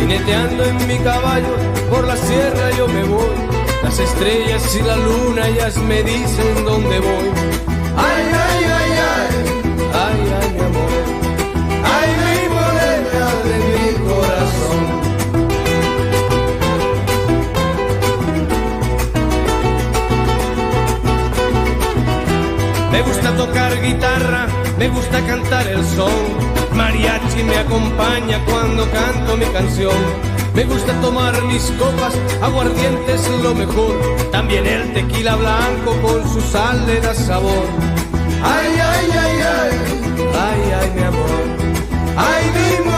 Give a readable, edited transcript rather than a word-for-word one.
jineteando en mi caballo, por la sierra yo me voy. Las estrellas y la luna ellas me dicen dónde voy. Ay, ay, ay, ay, ay, ay, mi amor, ay, mi morena de mi corazón. Me gusta tocar guitarra, me gusta cantar el son. Mariachi me acompaña cuando canto mi canción. Me gusta tomar mis copas, aguardiente es lo mejor. También el tequila blanco con su sal le da sabor. Ay, ay, ay, ay, ay, ay, mi amor, ay, mi